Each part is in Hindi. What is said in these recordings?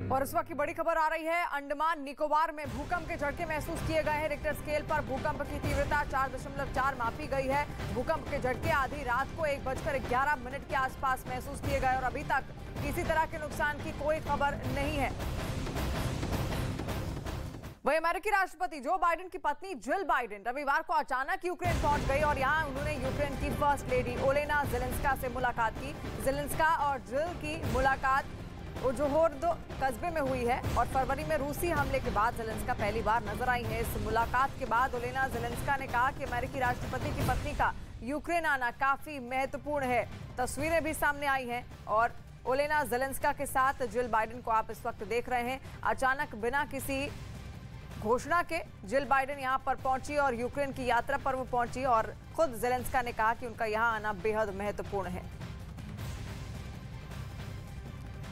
और इस वक्त की बड़ी खबर आ रही है। अंडमान निकोबार में भूकंप के झटके महसूस किए गए हैं। रिक्टर स्केल पर भूकंप की तीव्रता 4.4 मापी गई है। भूकंप के झटके आधी रात को 1:11 के आसपास महसूस किए गए और अभी तक किसी तरह के नुकसान की कोई खबर नहीं है। वहीं अमेरिकी राष्ट्रपति जो बाइडेन की पत्नी जिल बाइडेन रविवार को अचानक यूक्रेन पहुंच गई और यहां उन्होंने यूक्रेन की फर्स्ट लेडी ओलेना ज़ेलेंस्का से मुलाकात की। ज़ेलेंस्का और जिल की मुलाकात उजहोर्द कस्बे में हुई है और फरवरी में रूसी हमले के बाद ज़ेलेंस्का पहली बार नजर आई है। इस मुलाकात के बाद ओलेना ज़ेलेंस्का ने कहा कि अमेरिकी राष्ट्रपति की पत्नी का यूक्रेन आना काफी महत्वपूर्ण है। तस्वीरें भी सामने आई हैं और ओलेना ज़ेलेंस्का के साथ जिल बाइडेन को आप इस वक्त देख रहे हैं। अचानक बिना किसी घोषणा के जिल बाइडेन यहां पर पहुंची और यूक्रेन की यात्रा पर वो पहुंची और खुद ज़ेलेंस्का ने कहा कि उनका यहां आना बेहद महत्वपूर्ण है।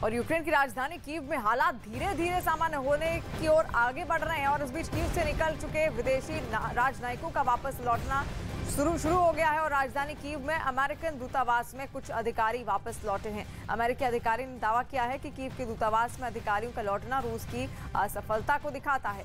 और यूक्रेन की राजधानी कीव में हालात धीरे धीरे सामान्य होने की ओर आगे बढ़ रहे हैं और इस बीच कीव से निकल चुके विदेशी राजनयिकों का वापस लौटना शुरू हो गया है और राजधानी कीव में अमेरिकन दूतावास में कुछ अधिकारी वापस लौटे हैं। अमेरिकी अधिकारी ने दावा किया है कि कीव के दूतावास में अधिकारियों का लौटना रूस की असफलता को दिखाता है।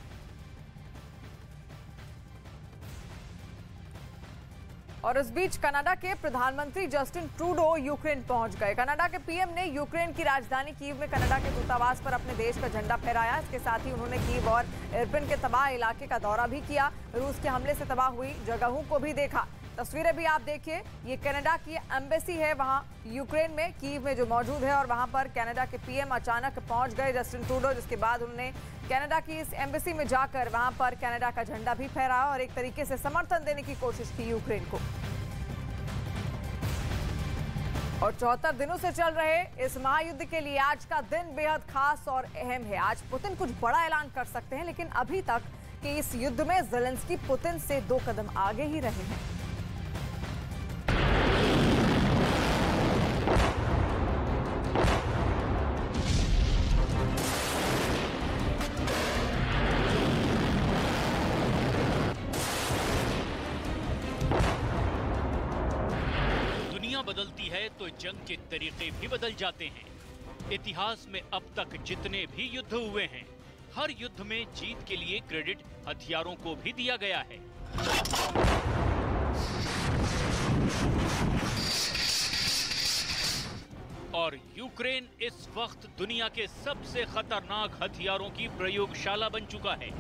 और इस बीच कनाडा के प्रधानमंत्री जस्टिन ट्रूडो यूक्रेन पहुंच गए। कनाडा के पीएम ने यूक्रेन की राजधानी कीव में कनाडा के दूतावास पर अपने देश का झंडा फहराया। इसके साथ ही उन्होंने कीव और इरपिन के तबाह इलाके का दौरा भी किया। रूस के हमले से तबाह हुई जगहों को भी देखा। तस्वीरें भी आप देखिए, ये कनाडा की एम्बेसी है वहां यूक्रेन में कीव में जो मौजूद है और वहां पर कनाडा के पीएम अचानक पहुंच गए जस्टिन ट्रूडो, जिसके बाद उन्होंने कनाडा की इस एम्बेसी में जाकर वहां पर कनाडा का झंडा भी फहराया और एक तरीके से समर्थन देने की कोशिश की यूक्रेन को। और 74 दिनों से चल रहे इस महायुद्ध के लिए आज का दिन बेहद खास और अहम है। आज पुतिन कुछ बड़ा ऐलान कर सकते हैं, लेकिन अभी तक के इस युद्ध में ज़ेलेंस्की पुतिन से 2 कदम आगे ही रहे हैं। बदलती है तो जंग के तरीके भी बदल जाते हैं। इतिहास में अब तक जितने भी युद्ध हुए हैं, हर युद्ध में जीत के लिए क्रेडिट हथियारों को भी दिया गया है। और यूक्रेन इस वक्त दुनिया के सबसे खतरनाक हथियारों की प्रयोगशाला बन चुका है।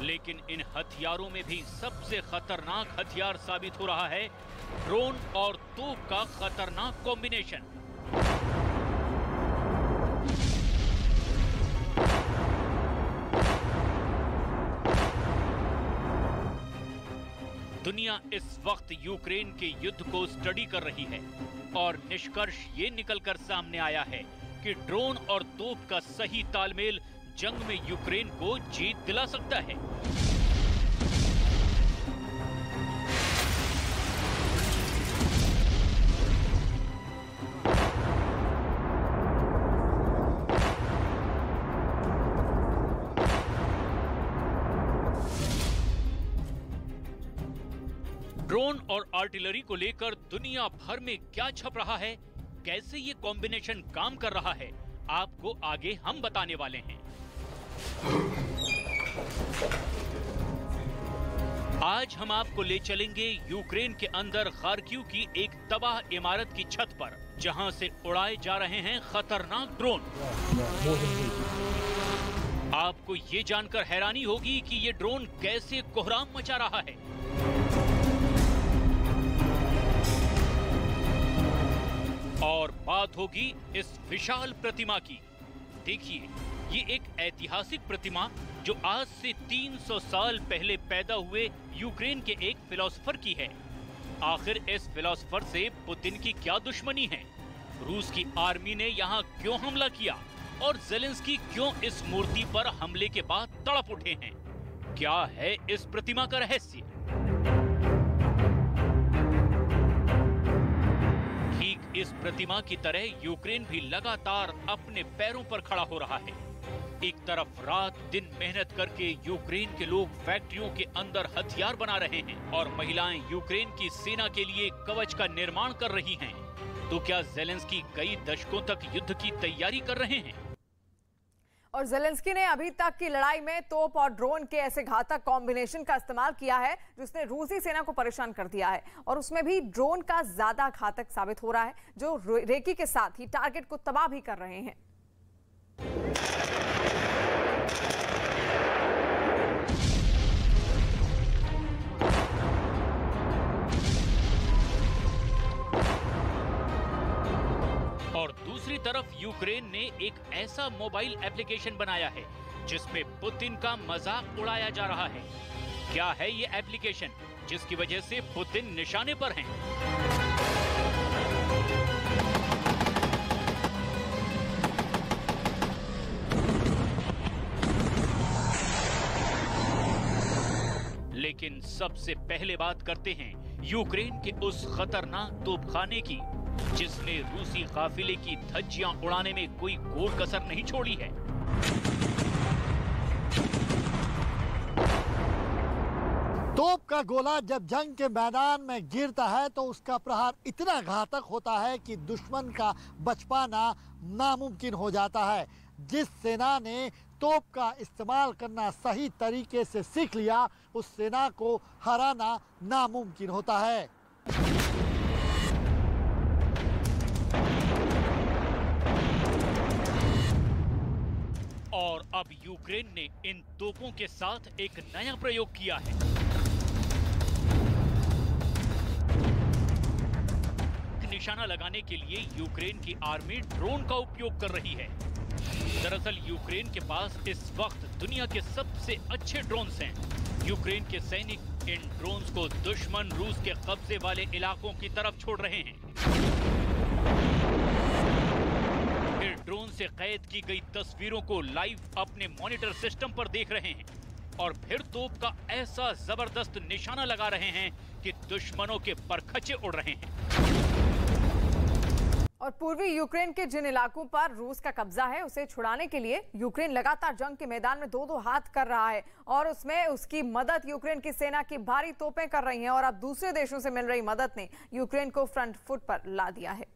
लेकिन इन हथियारों में भी सबसे खतरनाक हथियार साबित हो रहा है ड्रोन और तोप का खतरनाक कॉम्बिनेशन। दुनिया इस वक्त यूक्रेन के युद्ध को स्टडी कर रही है और निष्कर्ष ये निकलकर सामने आया है कि ड्रोन और तोप का सही तालमेल जंग में यूक्रेन को जीत दिला सकता है। ड्रोन और आर्टिलरी को लेकर दुनिया भर में क्या छप रहा है, कैसे ये कॉम्बिनेशन काम कर रहा है, आपको आगे हम बताने वाले हैं। आज हम आपको ले चलेंगे यूक्रेन के अंदर खार्किव की एक तबाह इमारत की छत पर, जहां से उड़ाए जा रहे हैं खतरनाक ड्रोन। आपको ये जानकर हैरानी होगी कि ये ड्रोन कैसे कोहराम मचा रहा है। और बात होगी इस विशाल प्रतिमा की। देखिए, ये एक ऐतिहासिक प्रतिमा जो आज से 300 साल पहले पैदा हुए यूक्रेन के एक फिलोसोफर की है। आखिर इस फिलोसोफर से पुतिन की क्या दुश्मनी है? रूस की आर्मी ने यहाँ क्यों हमला किया और ज़ेलेंस्की क्यों इस मूर्ति पर हमले के बाद तड़प उठे हैं? क्या है इस प्रतिमा का रहस्य? इस प्रतिमा की तरह यूक्रेन भी लगातार अपने पैरों पर खड़ा हो रहा है। एक तरफ रात दिन मेहनत करके यूक्रेन के लोग फैक्ट्रियों के अंदर हथियार बना रहे हैं और महिलाएं यूक्रेन की सेना के लिए कवच का निर्माण कर रही हैं। तो क्या ज़ेलेंस्की कई दशकों तक युद्ध की तैयारी कर रहे हैं? और ज़ेलेंस्की ने अभी तक की लड़ाई में तोप और ड्रोन के ऐसे घातक कॉम्बिनेशन का इस्तेमाल किया है जिसने रूसी सेना को परेशान कर दिया है, और उसमें भी ड्रोन का ज्यादा घातक साबित हो रहा है जो रेकी के साथ ही टारगेट को तबाह भी कर रहे हैं। और दूसरी तरफ यूक्रेन ने एक ऐसा मोबाइल एप्लीकेशन बनाया है जिसमें पुतिन का मजाक उड़ाया जा रहा है। क्या है ये एप्लीकेशन जिसकी वजह से पुतिन निशाने पर हैं? लेकिन सबसे पहले बात करते हैं यूक्रेन के उस खतरनाक तोपखाने की जिसने रूसी काफिले की धज्जियां उड़ाने में कोई कोई कसर नहीं छोड़ी है। तोप का गोला जब जंग के मैदान में गिरता है तो उसका प्रहार इतना घातक होता है कि दुश्मन का बच पाना नामुमकिन हो जाता है। जिस सेना ने तोप का इस्तेमाल करना सही तरीके से सीख लिया, उस सेना को हराना नामुमकिन होता है। और अब यूक्रेन ने इन तोपों के साथ एक नया प्रयोग किया है। निशाना लगाने के लिए यूक्रेन की आर्मी ड्रोन का उपयोग कर रही है। दरअसल यूक्रेन के पास इस वक्त दुनिया के सबसे अच्छे ड्रोन्स हैं। यूक्रेन के सैनिक इन ड्रोन्स को दुश्मन रूस के कब्जे वाले इलाकों की तरफ छोड़ रहे हैं। फिर ड्रोन से कैद की गई तस्वीरों को लाइव अपने मॉनिटर सिस्टम पर देख रहे हैं और फिर तोप का ऐसा जबरदस्त निशाना लगा रहे हैं कि दुश्मनों के परखचे उड़ रहे हैं। और पूर्वी यूक्रेन के जिन इलाकों पर रूस का कब्जा है उसे छुड़ाने के लिए यूक्रेन लगातार जंग के मैदान में दो हाथ कर रहा है और उसमें उसकी मदद यूक्रेन की सेना की भारी तोपें कर रही हैं। और अब दूसरे देशों से मिल रही मदद ने यूक्रेन को फ्रंट फुट पर ला दिया है।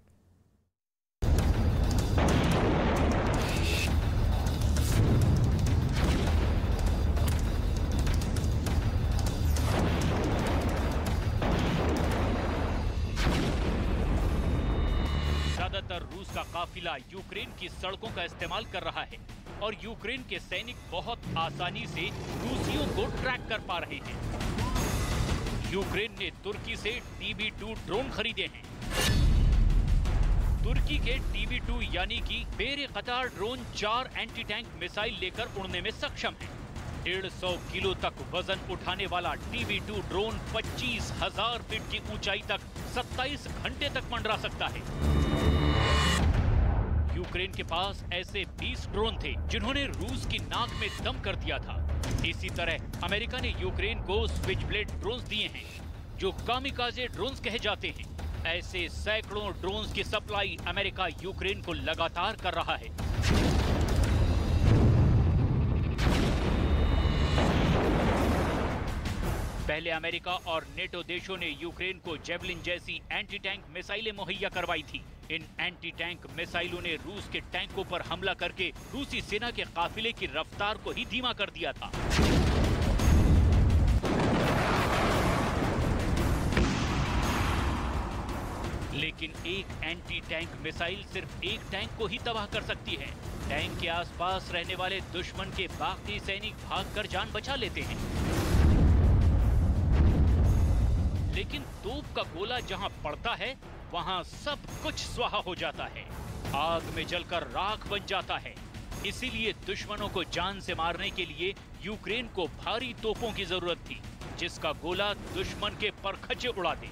ज्यादातर रूस का काफिला यूक्रेन की सड़कों का इस्तेमाल कर रहा है और यूक्रेन के सैनिक बहुत आसानी से रूसियों को ट्रैक कर पा रहे हैं। यूक्रेन ने तुर्की से TB2 ड्रोन खरीदे हैं। तुर्की के TB2 यानी कि बेर-ए-कतार ड्रोन 4 एंटी टैंक मिसाइल लेकर उड़ने में सक्षम है। 150 किलो तक वजन उठाने वाला TB2 ड्रोन 25,000 फीट की ऊंचाई तक 27 घंटे तक मंडरा सकता है। यूक्रेन के पास ऐसे 20 ड्रोन थे जिन्होंने रूस की नाक में दम कर दिया था। इसी तरह अमेरिका ने यूक्रेन को स्विच ब्लेड ड्रोन्स दिए हैं जो कामिकाजे ड्रोन्स कहे जाते हैं। ऐसे सैकड़ों ड्रोन्स की सप्लाई अमेरिका यूक्रेन को लगातार कर रहा है। पहले अमेरिका और नेटो देशों ने यूक्रेन को जेवलिन जैसी एंटी टैंक मिसाइलें मुहैया करवाई थी। इन एंटी टैंक मिसाइलों ने रूस के टैंकों पर हमला करके रूसी सेना के काफिले की रफ्तार को ही धीमा कर दिया था। लेकिन एक एंटी टैंक मिसाइल सिर्फ एक टैंक को ही तबाह कर सकती है। टैंक के आसपास रहने वाले दुश्मन के बाकी सैनिक भागकर जान बचा लेते हैं। लेकिन तोप का गोला जहां पड़ता है वहां सब कुछ स्वाहा हो जाता है, आग में जलकर राख बन जाता है। इसीलिए दुश्मनों को जान से मारने के लिए यूक्रेन को भारी तोपों की जरूरत थी जिसका गोला दुश्मन के परखचे उड़ा दे।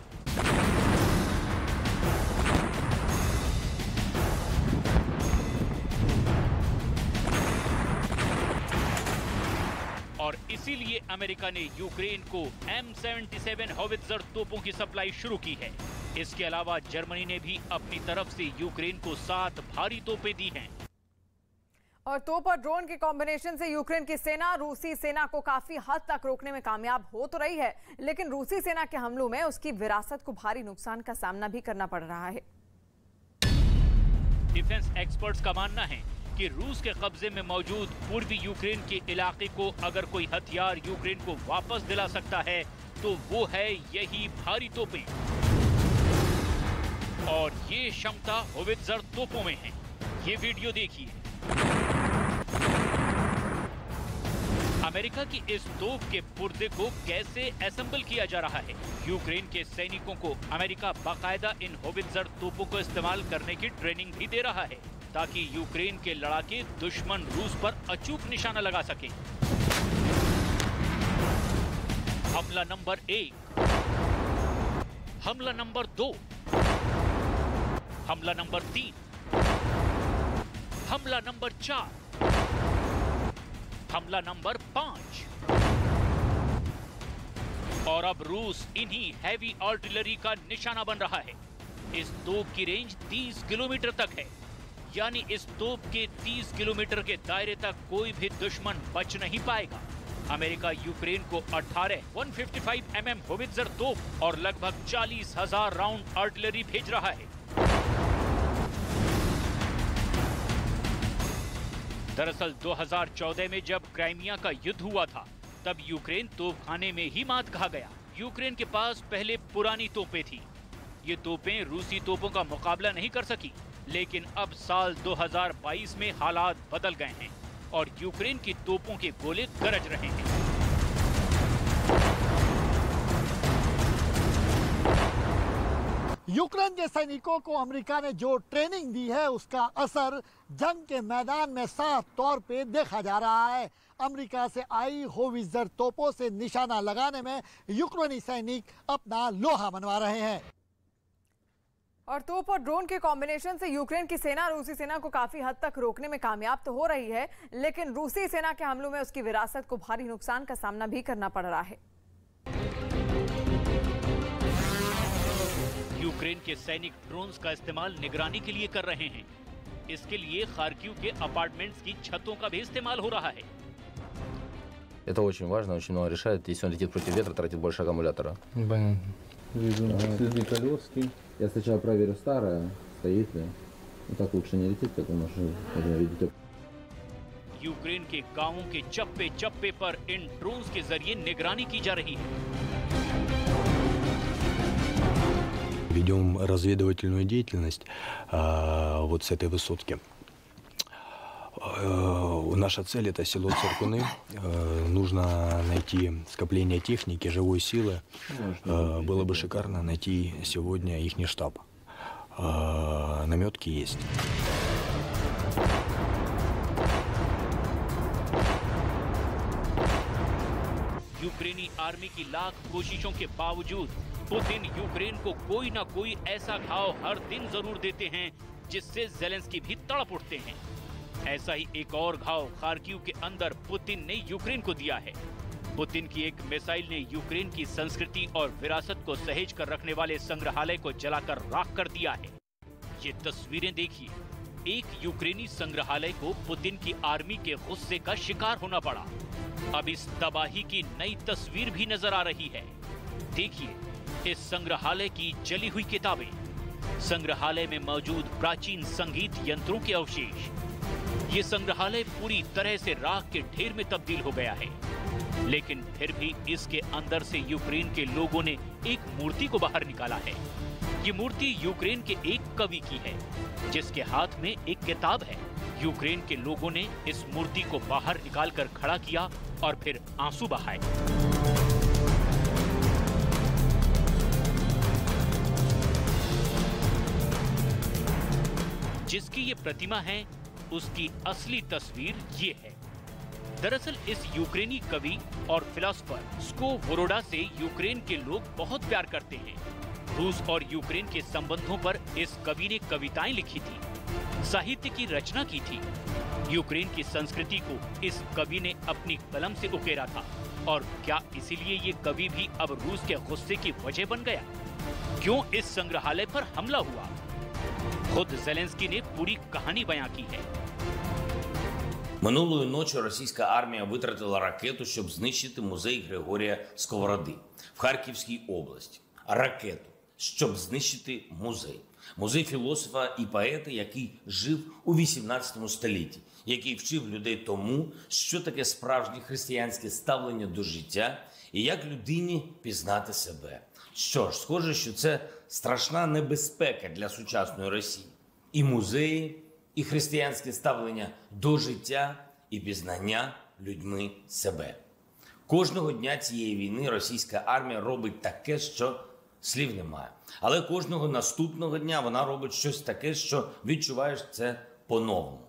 और इसीलिए अमेरिका ने यूक्रेन को M77 हॉवित्जर तोपों की सप्लाई शुरू की है। इसके अलावा जर्मनी ने भी अपनी तरफ से यूक्रेन को 7 भारी तोपें दी हैं। और तोप और ड्रोन के कॉम्बिनेशन से यूक्रेन की सेना रूसी सेना को काफी हद तक रोकने में कामयाब हो तो रही है, लेकिन रूसी सेना के हमलों में उसकी विरासत को भारी नुकसान का सामना भी करना पड़ रहा है। डिफेंस एक्सपर्ट्स का मानना है कि रूस के कब्जे में मौजूद पूर्वी यूक्रेन के इलाके को अगर कोई हथियार यूक्रेन को वापस दिला सकता है तो वो है यही भारी तोपें। और ये क्षमता होवित्जर तोपों में है। ये वीडियो देखिए। अमेरिका की इस तोप के पुर्जे को कैसे असेंबल किया जा रहा है। यूक्रेन के सैनिकों को अमेरिका बाकायदा इन होवित्जर तोपों को इस्तेमाल करने की ट्रेनिंग भी दे रहा है ताकि यूक्रेन के लड़ाके दुश्मन रूस पर अचूक निशाना लगा सके। हमला नंबर 1, हमला नंबर 2, हमला नंबर 3, हमला नंबर 4, हमला नंबर 5। और अब रूस इन्हीं हैवी आर्टिलरी का निशाना बन रहा है। इस तोप की रेंज 30 किलोमीटर तक है, यानी इस तोप के 30 किलोमीटर के दायरे तक कोई भी दुश्मन बच नहीं पाएगा। अमेरिका यूक्रेन को 18 155 mm होवित्जर तोप और लगभग 40,000 राउंड आर्टिलरी भेज रहा है। दरअसल 2014 में जब क्राइमिया का युद्ध हुआ था तब यूक्रेन तोपखाने में ही मात खा गया। यूक्रेन के पास पहले पुरानी तोपें थी। ये तोपें रूसी तोपों का मुकाबला नहीं कर सकी, लेकिन अब साल 2022 में हालात बदल गए हैं और यूक्रेन की तोपों के गोले गरज रहे हैं। यूक्रेन के सैनिकों को अमेरिका ने जो ट्रेनिंग दी है उसका असर जंग के मैदान में साफ तौर पे देखा जा रहा है। अमेरिका से आई होवित्जर तोपों से निशाना लगाने में यूक्रेनी सैनिक अपना लोहा मनवा रहे हैं। और तोप और ड्रोन के कॉम्बिनेशन से यूक्रेन की सेना रूसी सेना को काफी हद तक रोकने में कामयाब तो हो रही है, लेकिन रूसी सेना के हमलों में उसकी विरासत को भारी नुकसान का सामना भी करना पड़ रहा है। यूक्रेन के सैनिक ड्रोन्स का इस्तेमाल निगरानी के लिए कर रहे हैं। इसके लिए खार्किव के अपार्टमेंट्स की छतों का भी इस्तेमाल हो रहा है। Это очень важно, очень много решает. Если он летит против ветра, тратит больше аккумулятора. Следы колески. Я сначала проверю старое, стоит ли. Ну так лучше не летит, как он уже видите. यूक्रेन के गांवों के चप्पे चप्पे पर इन ड्रोन्स के जरिए निगरानी की जा रही है। Ведем разведывательную деятельность вот с этой высотки. Наша цель — это село Циркуны. Нужно найти скопление техники, живой силы. Было бы шикарно найти сегодня ихний штаб. Наметки есть. यूक्रेनी आर्मी की लाख कोशिशों के बावजूद पुतिन यूक्रेन को कोई ना कोई ऐसा घाव हर दिन जरूर देते हैं जिससे ज़ेलेंस्की भी तड़प उठते हैं। ऐसा ही एक और घाव खार्किव के अंदर पुतिन ने यूक्रेन को दिया है। पुतिन की एक मिसाइल ने यूक्रेन की संस्कृति और विरासत को सहेज कर रखने वाले संग्रहालय को जलाकर राख कर दिया है। ये तस्वीरें देखिए। एक यूक्रेनी संग्रहालय को पुतिन की आर्मी के गुस्से का शिकार होना पड़ा। अब इस तबाही की नई तस्वीर भी नजर आ रही है। देखिए इस संग्रहालय की जली हुई किताबें, संग्रहालय में मौजूद प्राचीन संगीत यंत्रों के अवशेष। ये संग्रहालय पूरी तरह से राख के ढेर में तब्दील हो गया है, लेकिन फिर भी इसके अंदर से यूक्रेन के लोगों ने एक मूर्ति को बाहर निकाला है। ये मूर्ति यूक्रेन के एक कवि की है, जिसके हाथ में एक किताब है। यूक्रेन के लोगों ने इस मूर्ति को बाहर निकालकर खड़ा किया और फिर आंसू बहाए। जिसकी ये प्रतिमा है, उसकी असली तस्वीर ये है। दरअसल इस यूक्रेनी कवि और फिलोसोफर स्कोवोरोडा से यूक्रेन के लोग बहुत प्यार करते हैं। रूस और यूक्रेन के संबंधों पर इस कवि ने कविताएं लिखी थी, साहित्य की रचना की थी। यूक्रेन की संस्कृति को इस कवि ने अपनी कलम से उकेरा था। और क्या इसीलिए ये कवि भी अब रूस के गुस्से की वजह बन गया? क्यों इस संग्रहालय पर हमला हुआ? खुद ज़ेलेंस्की ने पूरी कहानी बयां की है। Минулої ночі російська армія витратила ракету, щоб знищити музей Григорія Сковороди в Харківській області. Ракету, щоб знищити музей. Музей філософа і поета, який жив у 18 столітті, який вчив людей тому, що таке справжнє християнське ставлення до життя і як людині пізнати себе. Що ж, схоже, що це страшна небезпека для сучасної Росії. І музеї, і християнське ставлення до життя, і пізнання людьми себе. Кожного дня цієї війни російська армія робить таке, що слів немає. Але кожного наступного дня вона робить щось таке, що відчуваєш це по-новому.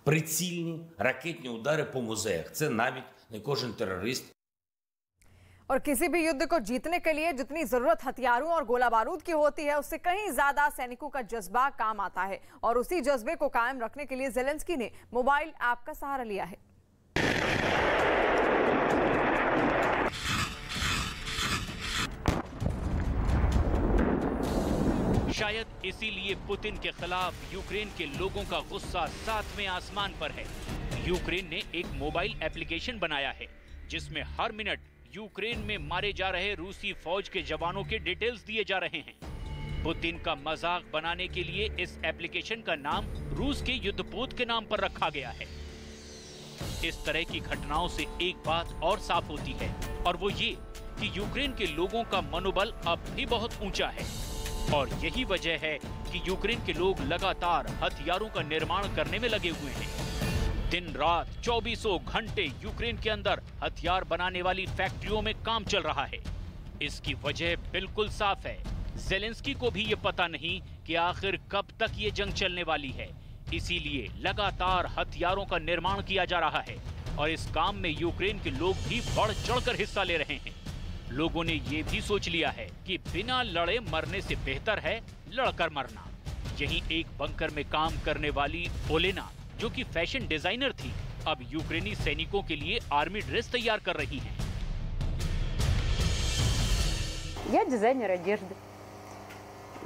Прицільні ракетні удари по музеях – це навіть не кожен терорист. और किसी भी युद्ध को जीतने के लिए जितनी जरूरत हथियारों और गोला बारूद की होती है, उससे कहीं ज्यादा सैनिकों का जज्बा काम आता है। और उसी जज्बे को कायम रखने के लिए ज़ेलेंस्की ने मोबाइल ऐप का सहारा लिया है। शायद इसीलिए पुतिन के खिलाफ यूक्रेन के लोगों का गुस्सा 7वें आसमान पर है। यूक्रेन ने एक मोबाइल एप्लीकेशन बनाया है जिसमें हर मिनट यूक्रेन में मारे जा रहे रूसी फौज के जवानों के डिटेल्स दिए जा रहे हैं। पुतिन का मजाक बनाने के लिए इस एप्लीकेशन का नाम रूस के युद्धपोत के नाम पर रखा गया है। इस तरह की घटनाओं से एक बात और साफ होती है, और वो ये कि यूक्रेन के लोगों का मनोबल अब भी बहुत ऊंचा है। और यही वजह है कि यूक्रेन के लोग लगातार हथियारों का निर्माण करने में लगे हुए हैं। दिन रात 24 घंटे यूक्रेन के अंदर हथियार बनाने वाली फैक्ट्रियों में काम चल रहा है। इसकी वजह बिल्कुल साफ है। ज़ेलेंस्की को भी ये पता नहीं कि आखिर कब तक ये जंग चलने वाली है। इसीलिए लगातार हथियारों का निर्माण किया जा रहा है और इस काम में यूक्रेन के लोग भी बढ़ चढ़कर हिस्सा ले रहे हैं। लोगों ने ये भी सोच लिया है कि बिना लड़े मरने से बेहतर है लड़कर मरना। यहीं एक बंकर में काम करने वाली ओलेना, जो कि फैशन डिजाइनर थी, अब यूक्रेनी सैनिकों के लिए आर्मी ड्रेस तैयार कर रही हैं। Я дизайнер одежды.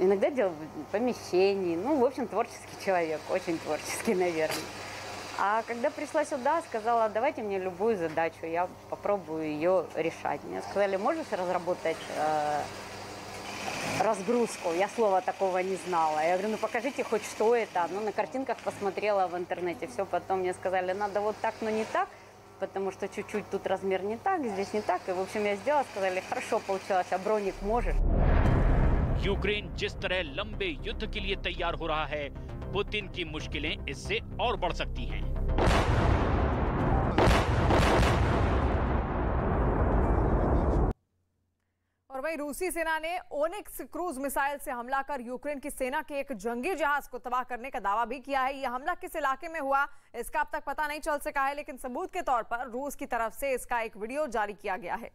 Иногда делаю помещений. В общем, творческий человек, очень творческий, наверное. А когда пришла сюда, сказала, давайте мне любую задачу, я попробую ее решать. Мне сказали, можешь разработать разгрузку? Я слова такого не знала. Я говорю, покажите хоть что это. На картинках посмотрела в интернете. Все, потом мне сказали, надо вот так, но не так, потому что чуть-чуть тут размер не так, здесь не так. И, в общем, я сделала, сказали, хорошо получилось, а броник можешь? यूक्रेन जिस तरह लंबे युद्ध के लिए तैयार हो रहा है, पुतिन की मुश्किलें इससे और बढ़ सकती हैं। और वहीं रूसी सेना ने ओनिक्स क्रूज मिसाइल से हमला कर यूक्रेन की सेना के एक जंगी जहाज को तबाह करने का दावा भी किया है। यह हमला किस इलाके में हुआ, इसका अब तक पता नहीं चल सका है, लेकिन सबूत के तौर पर रूस की तरफ से इसका एक वीडियो जारी किया गया है,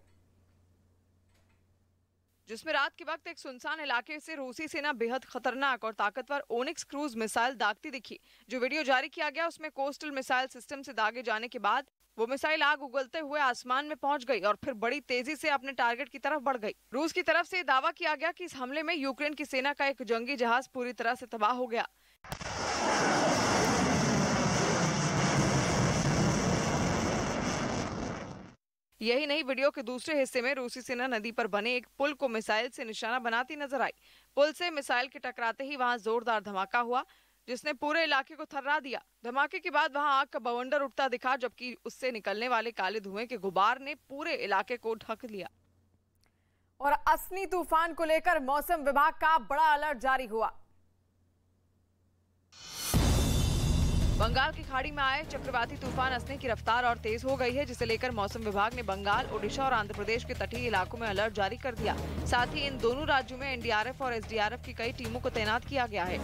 जिसमें रात के वक्त एक सुनसान इलाके से रूसी सेना बेहद खतरनाक और ताकतवर ओनिक्स क्रूज मिसाइल दागती दिखी। जो वीडियो जारी किया गया उसमें कोस्टल मिसाइल सिस्टम से दागे जाने के बाद वो मिसाइल आग उगलते हुए आसमान में पहुंच गई और फिर बड़ी तेजी से अपने टारगेट की तरफ बढ़ गई। रूस की तरफ से दावा किया गया कि इस हमले में यूक्रेन की सेना का एक जंगी जहाज पूरी तरह से तबाह हो गया। यही नहीं, वीडियो के दूसरे हिस्से में रूसी सेना नदी पर बने एक पुल को मिसाइल से निशाना बनाती नजर आई। पुल से मिसाइल के टकराते ही वहां जोरदार धमाका हुआ, जिसने पूरे इलाके को थर्रा दिया। धमाके के बाद वहां आग का बवंडर उठता दिखा, जबकि उससे निकलने वाले काले धुएं के गुबार ने पूरे इलाके को ढक लिया। और असनी तूफान को लेकर मौसम विभाग का बड़ा अलर्ट जारी हुआ। बंगाल की खाड़ी में आए चक्रवाती तूफान असनी की रफ्तार और तेज हो गई है, जिसे लेकर मौसम विभाग ने बंगाल, ओडिशा और आंध्र प्रदेश के तटीय इलाकों में अलर्ट जारी कर दिया। साथ ही इन दोनों राज्यों में एनडीआरएफ और एसडीआरएफ की कई टीमों को तैनात किया गया है।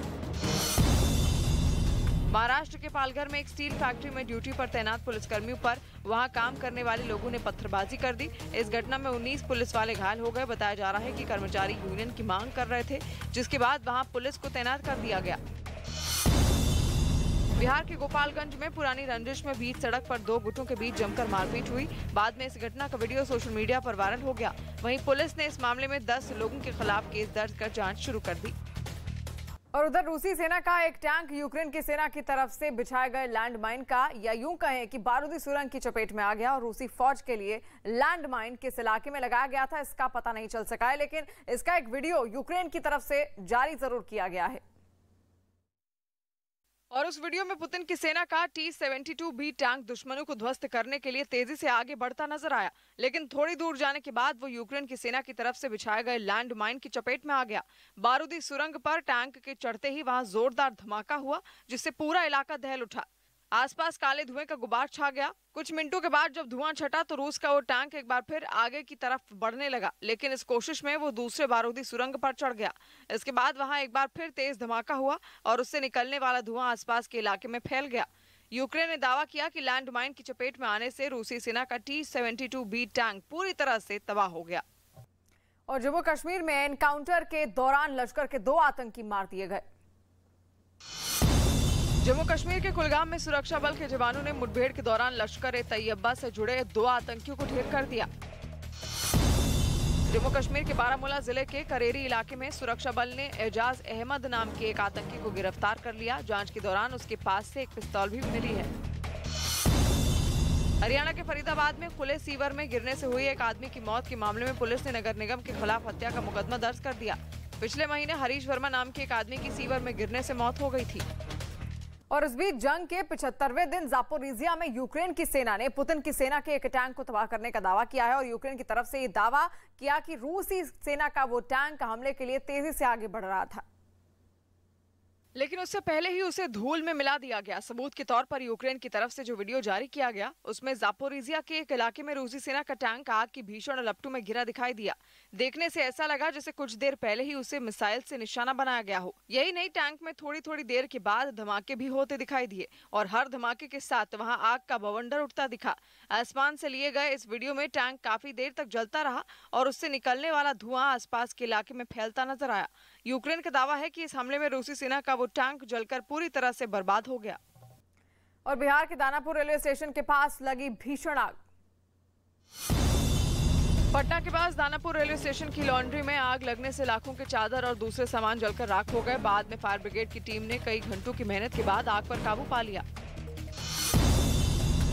महाराष्ट्र के पालघर में एक स्टील फैक्ट्री में ड्यूटी पर तैनात पुलिसकर्मियों पर वहां काम करने वाले लोगों ने पत्थरबाजी कर दी। इस घटना में 19 पुलिस वाले घायल हो गए। बताया जा रहा है कि कर्मचारी यूनियन की मांग कर रहे थे, जिसके बाद वहां पुलिस को तैनात कर दिया गया। बिहार के गोपालगंज में पुरानी रंजिश में बीच सड़क पर दो गुटों के बीच जमकर मारपीट हुई। बाद में इस घटना का वीडियो सोशल मीडिया पर वायरल हो गया। वहीं पुलिस ने इस मामले में 10 लोगों के खिलाफ केस दर्ज कर जांच शुरू कर दी। और उधर रूसी सेना का एक टैंक यूक्रेन की सेना की तरफ से बिछाए गए लैंडमाइन का या यूं कहें कि बारूदी सुरंग की चपेट में आ गया और रूसी फौज के लिए लैंडमाइन किस इलाके में लगाया गया था इसका पता नहीं चल सका है, लेकिन इसका एक वीडियो यूक्रेन की तरफ से जारी जरूर किया गया है। और उस वीडियो में पुतिन की सेना का T-72B टैंक दुश्मनों को ध्वस्त करने के लिए तेजी से आगे बढ़ता नजर आया, लेकिन थोड़ी दूर जाने के बाद वो यूक्रेन की सेना की तरफ से बिछाए गए लैंडमाइन की चपेट में आ गया। बारूदी सुरंग पर टैंक के चढ़ते ही वहां जोरदार धमाका हुआ, जिससे पूरा इलाका दहल उठा। आसपास काले धुएं का गुबार छा गया। कुछ मिनटों के बाद जब धुआं छटा तो रूस का वो टैंक एक बार फिर आगे की तरफ बढ़ने लगा, लेकिन इस कोशिश में वो दूसरे बारूदी सुरंग पर चढ़ गया। इसके बाद वहां एक बार फिर तेज धमाका हुआ और उससे निकलने वाला धुआं आसपास के इलाके में फैल गया। यूक्रेन ने दावा किया कि लैंडमाइन की चपेट में आने से रूसी सेना का T-72B टैंक पूरी तरह से तबाह हो गया। और जम्मू कश्मीर में एनकाउंटर के दौरान लश्कर के 2 आतंकी मार दिए गए। जम्मू कश्मीर के कुलगाम में सुरक्षा बल के जवानों ने मुठभेड़ के दौरान लश्कर-ए-तैयबा से जुड़े 2 आतंकियों को ढेर कर दिया। जम्मू कश्मीर के बारामूला जिले के करेरी इलाके में सुरक्षा बल ने एजाज अहमद नाम के एक आतंकी को गिरफ्तार कर लिया। जांच के दौरान उसके पास से एक पिस्तौल भी मिली है। हरियाणा के फरीदाबाद में खुले सीवर में गिरने से हुई एक आदमी की मौत के मामले में पुलिस ने नगर निगम के खिलाफ हत्या का मुकदमा दर्ज कर दिया। पिछले महीने हरीश वर्मा नाम के एक आदमी की सीवर में गिरने से मौत हो गई थी। और इस बीच जंग के 75वें दिन जापोरिजिया में यूक्रेन की सेना ने पुतिन की सेना के एक टैंक को तबाह करने का दावा किया है और यूक्रेन की तरफ से ये दावा किया कि रूसी सेना का वो टैंक हमले के लिए तेजी से आगे बढ़ रहा था, लेकिन उससे पहले ही उसे धूल में मिला दिया गया। सबूत के तौर पर यूक्रेन की तरफ से जो वीडियो जारी किया गया उसमें जापोरिजिया के एक इलाके में रूसी सेना का टैंक आग की भीषण लपटों में घिरा दिखाई दिया। देखने से ऐसा लगा जैसे कुछ देर पहले ही उसे मिसाइल से निशाना बनाया गया हो। यही नहीं, टैंक में थोड़ी थोड़ी देर के बाद धमाके भी होते दिखाई दिए और हर धमाके के साथ वहां आग का बवंडर उठता दिखा। आसमान से लिए गए इस वीडियो में टैंक काफी देर तक जलता रहा और उससे निकलने वाला धुआं आसपास के इलाके में फैलता नजर आया। यूक्रेन का दावा है कि इस हमले में रूसी सेना का वो टैंक जलकर पूरी तरह से बर्बाद हो गया। और बिहार के दानापुर रेलवे स्टेशन के पास लगी भीषण आग। पटना के पास दानापुर रेलवे स्टेशन की लॉन्ड्री में आग लगने से लाखों के चादर और दूसरे सामान जलकर राख हो गए। बाद में फायर ब्रिगेड की टीम ने कई घंटों की मेहनत के बाद आग पर काबू पा लिया।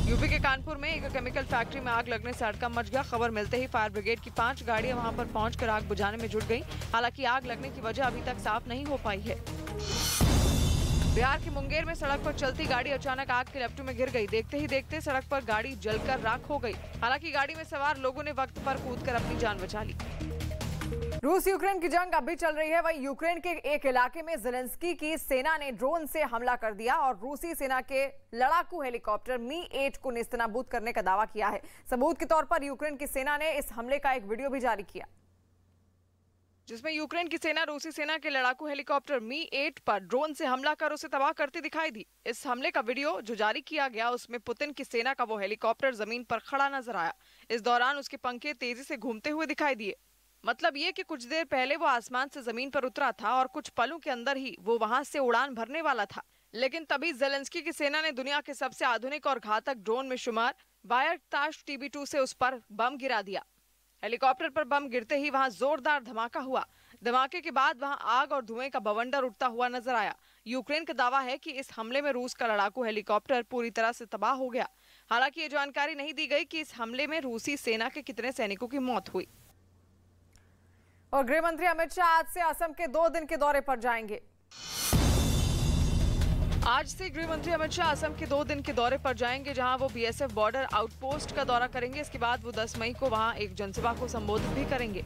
यूपी के कानपुर में एक केमिकल फैक्ट्री में आग लगने से हड़कंप मच गया। खबर मिलते ही फायर ब्रिगेड की 5 गाड़ियां वहां पर पहुंचकर आग बुझाने में जुट गईं। हालांकि आग लगने की वजह अभी तक साफ नहीं हो पाई है। बिहार के मुंगेर में सड़क पर चलती गाड़ी अचानक आग के लपटों में गिर गई। देखते ही देखते सड़क पर गाड़ी जलकर राख हो गई। हालांकि गाड़ी में सवार लोगों ने वक्त पर कूदकर अपनी जान बचा ली। रूस यूक्रेन की जंग अभी चल रही है। वहीं यूक्रेन के एक इलाके में ज़ेलेंस्की की सेना ने ड्रोन से हमला कर दिया और रूसी सेना के लड़ाकू हेलीकॉप्टर मी-8 को नेस्तनाबूद करने का दावा किया है। सबूत के तौर पर यूक्रेन की सेना ने इस हमले का एक वीडियो भी जारी किया, जिसमें यूक्रेन की सेना रूसी सेना के लड़ाकू हेलीकॉप्टर मी-8 पर ड्रोन से हमला कर उसे तबाह करती दिखाई दी। इस हमले का वीडियो जो जारी किया गया उसमें पुतिन की सेना का वो हेलीकॉप्टर जमीन पर खड़ा नजर आया। इस दौरान उसके पंखे तेजी से घूमते हुए दिखाई दिए। मतलब ये कि कुछ देर पहले वो आसमान से जमीन पर उतरा था और कुछ पलों के अंदर ही वो वहां से उड़ान भरने वाला था। लेकिन तभी ज़ेलेंस्की की सेना ने दुनिया के सबसे आधुनिक और घातक ड्रोन में शुमार बायरक्ताश TB2 से उस पर बम गिरा दिया। हेलीकॉप्टर पर बम गिरते ही वहां जोरदार धमाका हुआ। धमाके के बाद वहां आग और धुएं का बवंडर उठता हुआ नजर आया। यूक्रेन का दावा है कि इस हमले में रूस का लड़ाकू हेलीकॉप्टर पूरी तरह से तबाह हो गया। हालांकि ये जानकारी नहीं दी गई कि इस हमले में रूसी सेना के कितने सैनिकों की मौत हुई। और गृह मंत्री अमित शाह आज से असम के 2 दिन के दौरे पर जाएंगे। आज से गृह मंत्री अमित शाह असम के 2 दिन के दौरे पर जाएंगे, जहां वो BSF बॉर्डर आउटपोस्ट का दौरा करेंगे। इसके बाद वो 10 मई को वहां एक जनसभा को संबोधित भी करेंगे।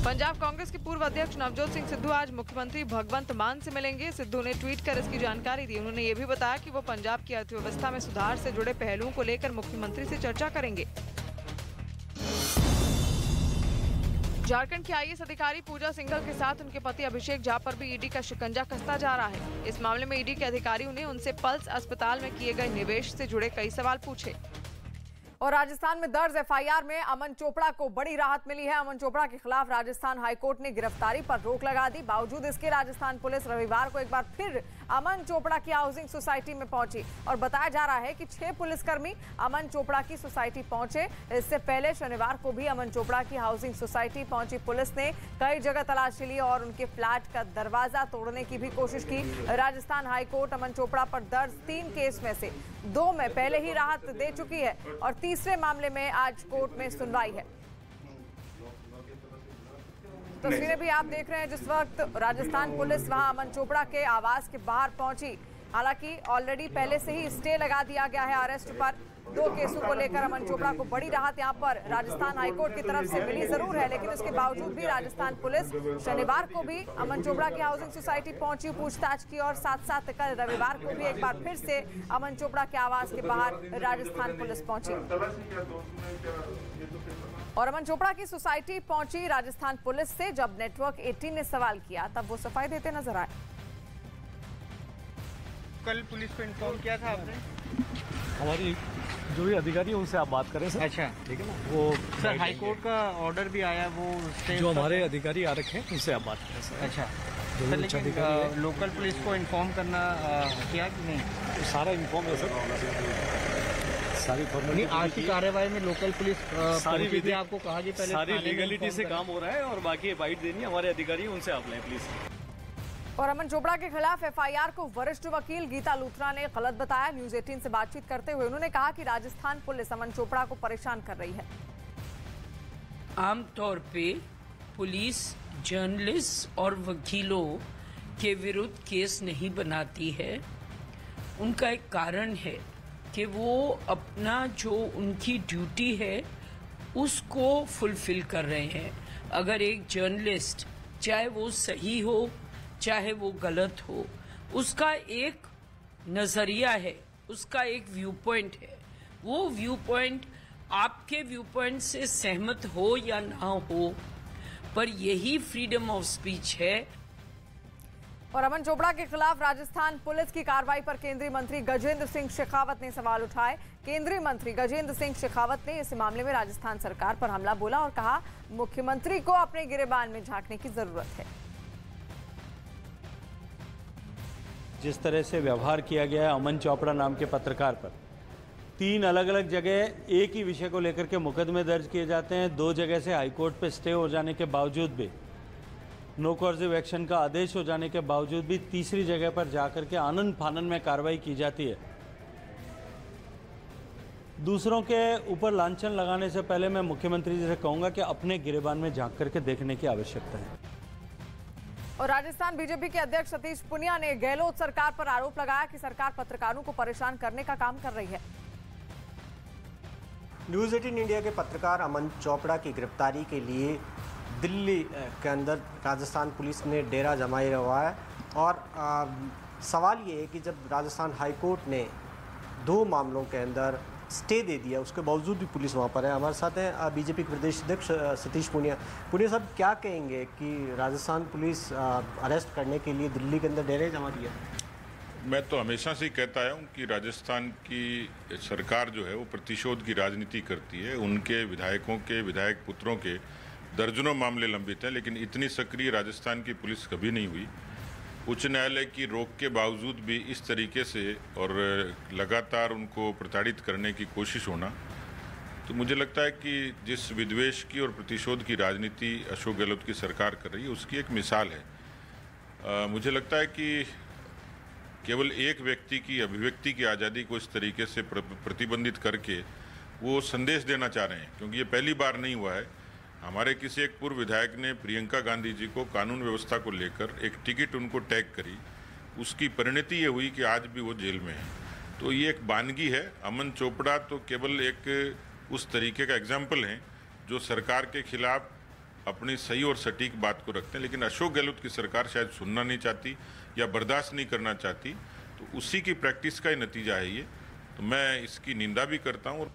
पंजाब कांग्रेस के पूर्व अध्यक्ष नवजोत सिंह सिद्धू आज मुख्यमंत्री भगवंत मान से मिलेंगे। सिद्धू ने ट्वीट कर इसकी जानकारी दी। उन्होंने ये भी बताया कि वो पंजाब की अर्थव्यवस्था में सुधार से जुड़े पहलुओं को लेकर मुख्यमंत्री से चर्चा करेंगे। झारखंड की IAS अधिकारी पूजा सिंघल के साथ उनके पति अभिषेक झा पर भी ईडी का शिकंजा कसता जा रहा है। इस मामले में ईडी के अधिकारियों ने उनसे पल्स अस्पताल में किए गए निवेश से जुड़े कई सवाल पूछे। और राजस्थान में दर्ज एफआईआर में अमन चोपड़ा को बड़ी राहत मिली है। अमन चोपड़ा के खिलाफ राजस्थान हाईकोर्ट ने गिरफ्तारी पर रोक लगा दी। बावजूद इसके राजस्थान पुलिस रविवार को एक बार फिर अमन चोपड़ा की हाउसिंग सोसाइटी में पहुंची और बताया जा रहा है कि 6 पुलिसकर्मी अमन चोपड़ा की सोसाइटी पहुंचे। इससे पहले शनिवार को भी अमन चोपड़ा की हाउसिंग सोसाइटी पहुंची पुलिस ने कई जगह तलाशी ली और उनके फ्लैट का दरवाजा तोड़ने की भी कोशिश की। राजस्थान हाईकोर्ट अमन चोपड़ा पर दर्ज 3 केस में से 2 में पहले ही राहत दे चुकी है और तीसरे मामले में आज कोर्ट में सुनवाई है। तस्वीरें भी आप देख रहे हैं जिस वक्त राजस्थान पुलिस वहां अमन चोपड़ा के आवास के बाहर पहुंची। हालांकि ऑलरेडी पहले से ही स्टे लगा दिया गया है अरेस्ट पर। 2 केसों को लेकर अमन चोपड़ा को बड़ी राहत यहां पर राजस्थान हाईकोर्ट की तरफ से मिली जरूर है, लेकिन उसके बावजूद भी राजस्थान पुलिस शनिवार को भी अमन चोपड़ा की हाउसिंग सोसाइटी पहुंची, पूछताछ की और साथ कल रविवार को भी एक बार फिर से अमन चोपड़ा के आवास के बाहर राजस्थान पुलिस पहुंची और अमन चोपड़ा की सोसाइटी पहुंची राजस्थान पुलिस से। जब नेटवर्क 18 ने सवाल किया तब वो सफाई देते नजर आए। कल पुलिस को इन्फॉर्म किया था आपने? हमारी जो भी अधिकारी है उनसे आप बात करें सर। अच्छा, ठीक है ना। वो सर हाईकोर्ट का ऑर्डर भी आया, वो जो हमारे अधिकारी आ रखे हैं उनसे आप बात करें सर। अच्छा सर, लेकिन लोकल पुलिस को इन्फॉर्म करना किया कि नहीं? तो सारा इन्फॉर्म है सर, सारी फॉर्मेलिटी। आज की कार्यवाही में लोकल पुलिस सारी विधि आपको कहा कि पहले सारी लीगलिटी से काम हो रहा है और बाकी बाइट देनी है हमारे अधिकारी, उनसे आप लें प्लीज। और अमन चोपड़ा के खिलाफ एफआईआर को वरिष्ठ वकील गीता लूथरा ने गलत बताया। न्यूज 18 से बातचीत करते हुए उन्होंने कहा कि राजस्थान पुलिस अमन चोपड़ा को परेशान कर रही है। आमतौर पे पुलिस जर्नलिस्ट और वकीलों के विरुद्ध केस नहीं बनाती है। उनका एक कारण है कि वो अपना जो उनकी ड्यूटी है उसको फुलफिल कर रहे हैं। अगर एक जर्नलिस्ट चाहे वो सही हो चाहे वो गलत हो, उसका एक नजरिया है, उसका एक व्यू पॉइंट है। वो व्यू पॉइंट आपके व्यू पॉइंट से सहमत हो या ना हो, पर यही फ्रीडम ऑफ स्पीच है। और अमन चोपड़ा के खिलाफ राजस्थान पुलिस की कार्रवाई पर केंद्रीय मंत्री गजेंद्र सिंह शेखावत ने सवाल उठाए। केंद्रीय मंत्री गजेंद्र सिंह शेखावत ने इस मामले में राजस्थान सरकार पर हमला बोला और कहा मुख्यमंत्री को अपने गिरेबान में झांकने की जरूरत है। जिस तरह से व्यवहार किया गया है अमन चोपड़ा नाम के पत्रकार पर, 3 अलग अलग जगह एक ही विषय को लेकर के मुकदमे दर्ज किए जाते हैं। 2 जगह से हाईकोर्ट पे स्टे हो जाने के बावजूद भी, नो कॉर्सिव एक्शन का आदेश हो जाने के बावजूद भी तीसरी जगह पर जाकर के आनन फानन में कार्रवाई की जाती है। दूसरों के ऊपर लांछन लगाने से पहले मैं मुख्यमंत्री जी से कहूंगा कि अपने गिरेबान में झांक करके देखने की आवश्यकता है। और राजस्थान बीजेपी के अध्यक्ष सतीश पुनिया ने गहलोत सरकार पर आरोप लगाया कि सरकार पत्रकारों को परेशान करने का काम कर रही है। न्यूज 18 इंडिया के पत्रकार अमन चोपड़ा की गिरफ्तारी के लिए दिल्ली के अंदर राजस्थान पुलिस ने डेरा जमाए हुआ है और सवाल ये है कि जब राजस्थान हाईकोर्ट ने 2 मामलों के अंदर स्टे दे दिया, उसके बावजूद भी पुलिस वहाँ पर है। हमारे साथ हैं बीजेपी के प्रदेश अध्यक्ष सतीश पुनिया। पुनिया साहब, क्या कहेंगे कि राजस्थान पुलिस अरेस्ट करने के लिए दिल्ली के अंदर डेरे जमा दिया? मैं तो हमेशा से ही कहता आया हूँ कि राजस्थान की सरकार जो है वो प्रतिशोध की राजनीति करती है। उनके विधायकों के विधायक पुत्रों के दर्जनों मामले लंबित हैं, लेकिन इतनी सक्रिय राजस्थान की पुलिस कभी नहीं हुई। उच्च न्यायालय की रोक के बावजूद भी इस तरीके से और लगातार उनको प्रताड़ित करने की कोशिश होना, तो मुझे लगता है कि जिस विद्वेष की और प्रतिशोध की राजनीति अशोक गहलोत की सरकार कर रही है उसकी एक मिसाल है। मुझे लगता है कि केवल एक व्यक्ति की अभिव्यक्ति की आज़ादी को इस तरीके से प्रतिबंधित करके वो संदेश देना चाह रहे हैं, क्योंकि ये पहली बार नहीं हुआ है। हमारे किसी एक पूर्व विधायक ने प्रियंका गांधी जी को कानून व्यवस्था को लेकर एक टिकट उनको टैग करी, उसकी परिणति ये हुई कि आज भी वो जेल में है। तो ये एक वानगी है। अमन चोपड़ा तो केवल एक उस तरीके का एग्जाम्पल है जो सरकार के खिलाफ अपनी सही और सटीक बात को रखते हैं, लेकिन अशोक गहलोत की सरकार शायद सुनना नहीं चाहती या बर्दाश्त नहीं करना चाहती। तो उसी की प्रैक्टिस का ही नतीजा है ये। तो मैं इसकी निंदा भी करता हूँ।